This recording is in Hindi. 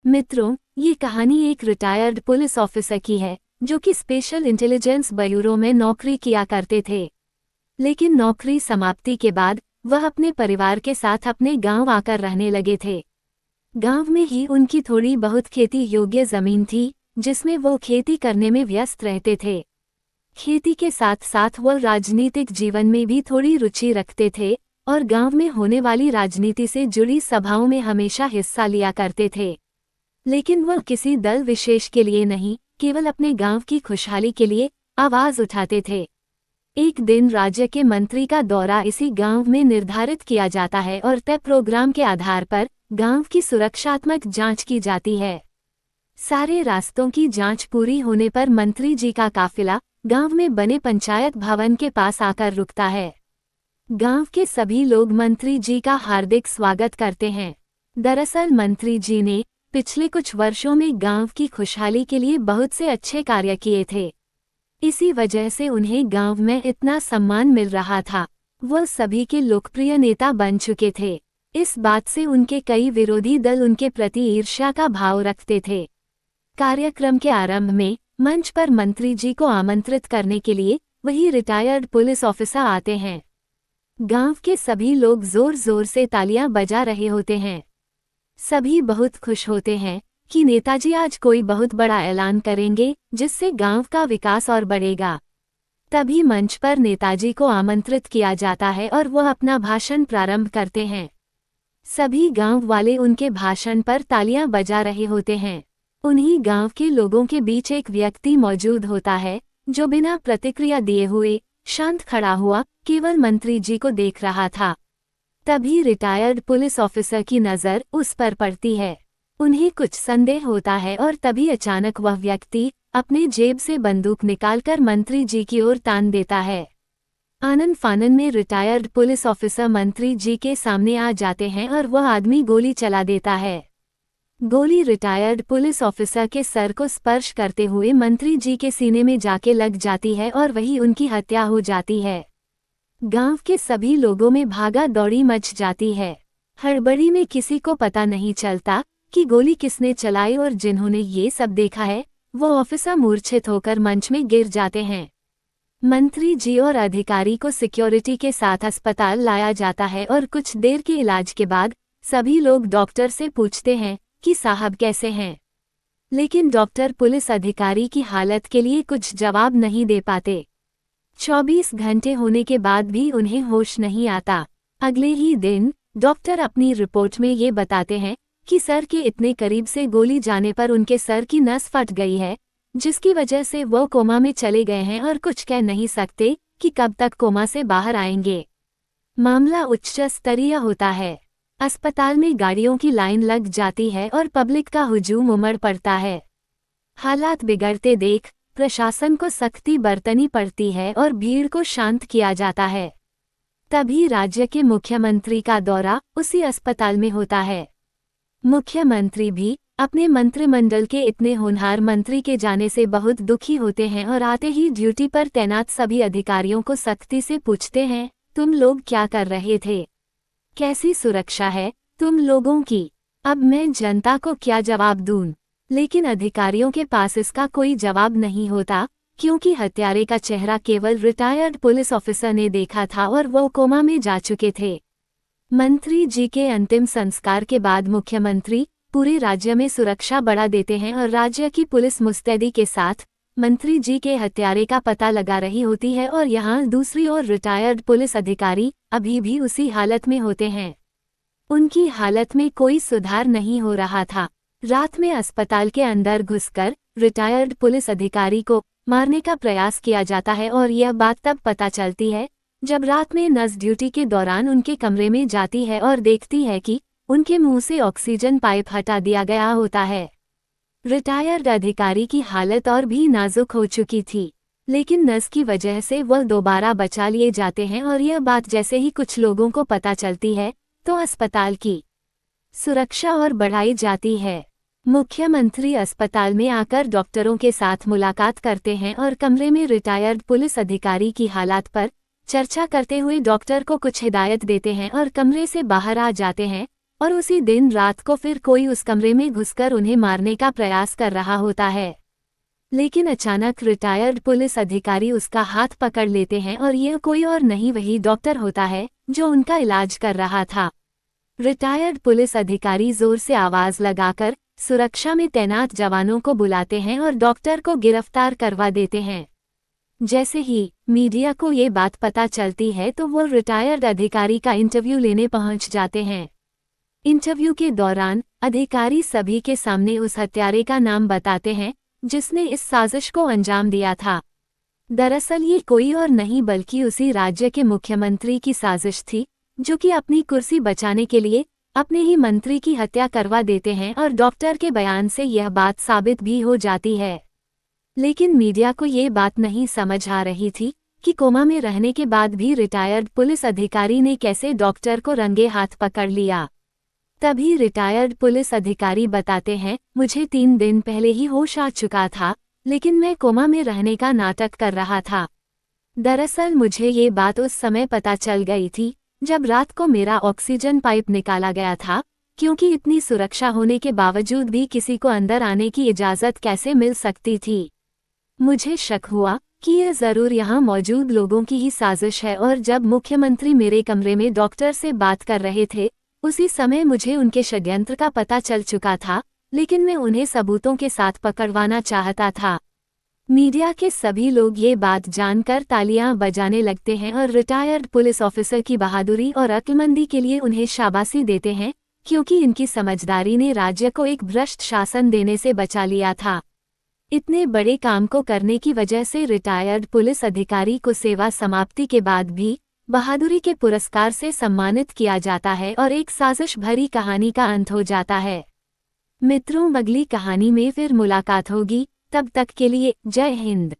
मित्रों, ये कहानी एक रिटायर्ड पुलिस ऑफिसर की है जो कि स्पेशल इंटेलिजेंस ब्यूरो में नौकरी किया करते थे। लेकिन नौकरी समाप्ति के बाद वह अपने परिवार के साथ अपने गांव आकर रहने लगे थे। गांव में ही उनकी थोड़ी बहुत खेती योग्य जमीन थी जिसमें वो खेती करने में व्यस्त रहते थे। खेती के साथ साथ वह राजनीतिक जीवन में भी थोड़ी रुचि रखते थे और गांव में होने वाली राजनीति से जुड़ी सभाओं में हमेशा हिस्सा लिया करते थे। लेकिन वह किसी दल विशेष के लिए नहीं, केवल अपने गांव की खुशहाली के लिए आवाज उठाते थे। एक दिन राज्य के मंत्री का दौरा इसी गांव में निर्धारित किया जाता है और तय प्रोग्राम के आधार पर गांव की सुरक्षात्मक जांच की जाती है। सारे रास्तों की जांच पूरी होने पर मंत्री जी का काफिला गांव में बने पंचायत भवन के पास आकर रुकता है। गांव के सभी लोग मंत्री जी का हार्दिक स्वागत करते हैं। दरअसल मंत्री जी ने पिछले कुछ वर्षों में गांव की खुशहाली के लिए बहुत से अच्छे कार्य किए थे। इसी वजह से उन्हें गांव में इतना सम्मान मिल रहा था। वह सभी के लोकप्रिय नेता बन चुके थे। इस बात से उनके कई विरोधी दल उनके प्रति ईर्ष्या का भाव रखते थे। कार्यक्रम के आरंभ में मंच पर मंत्री जी को आमंत्रित करने के लिए वही रिटायर्ड पुलिस ऑफिसर आते हैं। गांव के सभी लोग जोर जोर से तालियां बजा रहे होते हैं। सभी बहुत खुश होते हैं कि नेताजी आज कोई बहुत बड़ा ऐलान करेंगे जिससे गांव का विकास और बढ़ेगा। तभी मंच पर नेताजी को आमंत्रित किया जाता है और वह अपना भाषण प्रारंभ करते हैं। सभी गांव वाले उनके भाषण पर तालियां बजा रहे होते हैं। उन्हीं गांव के लोगों के बीच एक व्यक्ति मौजूद होता है जो बिना प्रतिक्रिया दिए हुए शांत खड़ा हुआ केवल मंत्री जी को देख रहा था। तभी रिटायर्ड पुलिस ऑफिसर की नज़र उस पर पड़ती है। उन्हें कुछ संदेह होता है और तभी अचानक वह व्यक्ति अपने जेब से बंदूक निकालकर मंत्री जी की ओर तान देता है। आनन फानन में रिटायर्ड पुलिस ऑफिसर मंत्री जी के सामने आ जाते हैं और वह आदमी गोली चला देता है। गोली रिटायर्ड पुलिस ऑफिसर के सर को स्पर्श करते हुए मंत्री जी के सीने में जाके लग जाती है और वही उनकी हत्या हो जाती है। गांव के सभी लोगों में भागा दौड़ी मच जाती है। हड़बड़ी में किसी को पता नहीं चलता कि गोली किसने चलाई और जिन्होंने ये सब देखा है वो ऑफिसर मूर्छित होकर मंच में गिर जाते हैं। मंत्री जी और अधिकारी को सिक्योरिटी के साथ अस्पताल लाया जाता है और कुछ देर के इलाज के बाद सभी लोग डॉक्टर से पूछते हैं कि साहब कैसे हैं। लेकिन डॉक्टर पुलिस अधिकारी की हालत के लिए कुछ जवाब नहीं दे पाते। 24 घंटे होने के बाद भी उन्हें होश नहीं आता। अगले ही दिन डॉक्टर अपनी रिपोर्ट में ये बताते हैं कि सर के इतने करीब से गोली जाने पर उनके सर की नस फट गई है, जिसकी वजह से वो कोमा में चले गए हैं और कुछ कह नहीं सकते कि कब तक कोमा से बाहर आएंगे। मामला उच्च स्तरीय होता है। अस्पताल में गाड़ियों की लाइन लग जाती है और पब्लिक का हुजूम उमड़ पड़ता है। हालात बिगड़ते देख प्रशासन को सख्ती बरतनी पड़ती है और भीड़ को शांत किया जाता है। तभी राज्य के मुख्यमंत्री का दौरा उसी अस्पताल में होता है। मुख्यमंत्री भी अपने मंत्रिमंडल के इतने होनहार मंत्री के जाने से बहुत दुखी होते हैं और आते ही ड्यूटी पर तैनात सभी अधिकारियों को सख्ती से पूछते हैं, तुम लोग क्या कर रहे थे? कैसी सुरक्षा है तुम लोगों की? अब मैं जनता को क्या जवाब दूं? लेकिन अधिकारियों के पास इसका कोई जवाब नहीं होता, क्योंकि हत्यारे का चेहरा केवल रिटायर्ड पुलिस ऑफिसर ने देखा था और वो कोमा में जा चुके थे। मंत्री जी के अंतिम संस्कार के बाद मुख्यमंत्री पूरे राज्य में सुरक्षा बढ़ा देते हैं और राज्य की पुलिस मुस्तैदी के साथ मंत्री जी के हत्यारे का पता लगा रही होती है। और यहाँ दूसरी ओर रिटायर्ड पुलिस अधिकारी अभी भी उसी हालत में होते हैं। उनकी हालत में कोई सुधार नहीं हो रहा था। रात में अस्पताल के अंदर घुसकर रिटायर्ड पुलिस अधिकारी को मारने का प्रयास किया जाता है और यह बात तब पता चलती है जब रात में नर्स ड्यूटी के दौरान उनके कमरे में जाती है और देखती है कि उनके मुंह से ऑक्सीजन पाइप हटा दिया गया होता है। रिटायर्ड अधिकारी की हालत और भी नाजुक हो चुकी थी, लेकिन नर्स की वजह से वह दोबारा बचा लिए जाते हैं और यह बात जैसे ही कुछ लोगों को पता चलती है तो अस्पताल की सुरक्षा और बढ़ाई जाती है। मुख्यमंत्री अस्पताल में आकर डॉक्टरों के साथ मुलाकात करते हैं और कमरे में रिटायर्ड पुलिस अधिकारी की हालत पर चर्चा करते हुए डॉक्टर को कुछ हिदायत देते हैं और कमरे से बाहर आ जाते हैं और उसी दिन रात को फिर कोई उस कमरे में घुसकर उन्हें मारने का प्रयास कर रहा होता है। लेकिन अचानक रिटायर्ड पुलिस अधिकारी उसका हाथ पकड़ लेते हैं और यह कोई और नहीं वही डॉक्टर होता है जो उनका इलाज कर रहा था। रिटायर्ड पुलिस अधिकारी जोर से आवाज लगाकर सुरक्षा में तैनात जवानों को बुलाते हैं और डॉक्टर को गिरफ्तार करवा देते हैं। जैसे ही मीडिया को ये बात पता चलती है तो वो रिटायर्ड अधिकारी का इंटरव्यू लेने पहुंच जाते हैं। इंटरव्यू के दौरान अधिकारी सभी के सामने उस हत्यारे का नाम बताते हैं जिसने इस साजिश को अंजाम दिया था। दरअसल ये कोई और नहीं बल्कि उसी राज्य के मुख्यमंत्री की साजिश थी, जो कि अपनी कुर्सी बचाने के लिए अपने ही मंत्री की हत्या करवा देते हैं और डॉक्टर के बयान से यह बात साबित भी हो जाती है। लेकिन मीडिया को ये बात नहीं समझ आ रही थी कि कोमा में रहने के बाद भी रिटायर्ड पुलिस अधिकारी ने कैसे डॉक्टर को रंगे हाथ पकड़ लिया। तभी रिटायर्ड पुलिस अधिकारी बताते हैं, मुझे 3 दिन पहले ही होश आ चुका था, लेकिन मैं कोमा में रहने का नाटक कर रहा था। दरअसल मुझे ये बात उस समय पता चल गई थी जब रात को मेरा ऑक्सीजन पाइप निकाला गया था, क्योंकि इतनी सुरक्षा होने के बावजूद भी किसी को अंदर आने की इजाज़त कैसे मिल सकती थी। मुझे शक हुआ कि यह ज़रूर यहाँ मौजूद लोगों की ही साजिश है और जब मुख्यमंत्री मेरे कमरे में डॉक्टर से बात कर रहे थे उसी समय मुझे उनके षड्यंत्र का पता चल चुका था, लेकिन मैं उन्हें सबूतों के साथ पकड़वाना चाहता था। मीडिया के सभी लोग ये बात जानकर तालियां बजाने लगते हैं और रिटायर्ड पुलिस ऑफिसर की बहादुरी और अक्लमंदी के लिए उन्हें शाबाशी देते हैं, क्योंकि इनकी समझदारी ने राज्य को एक भ्रष्ट शासन देने से बचा लिया था। इतने बड़े काम को करने की वजह से रिटायर्ड पुलिस अधिकारी को सेवा समाप्ति के बाद भी बहादुरी के पुरस्कार से सम्मानित किया जाता है और एक साजिश भरी कहानी का अंत हो जाता है। मित्रों, अगली कहानी में फिर मुलाकात होगी, तब तक के लिए जय हिंद।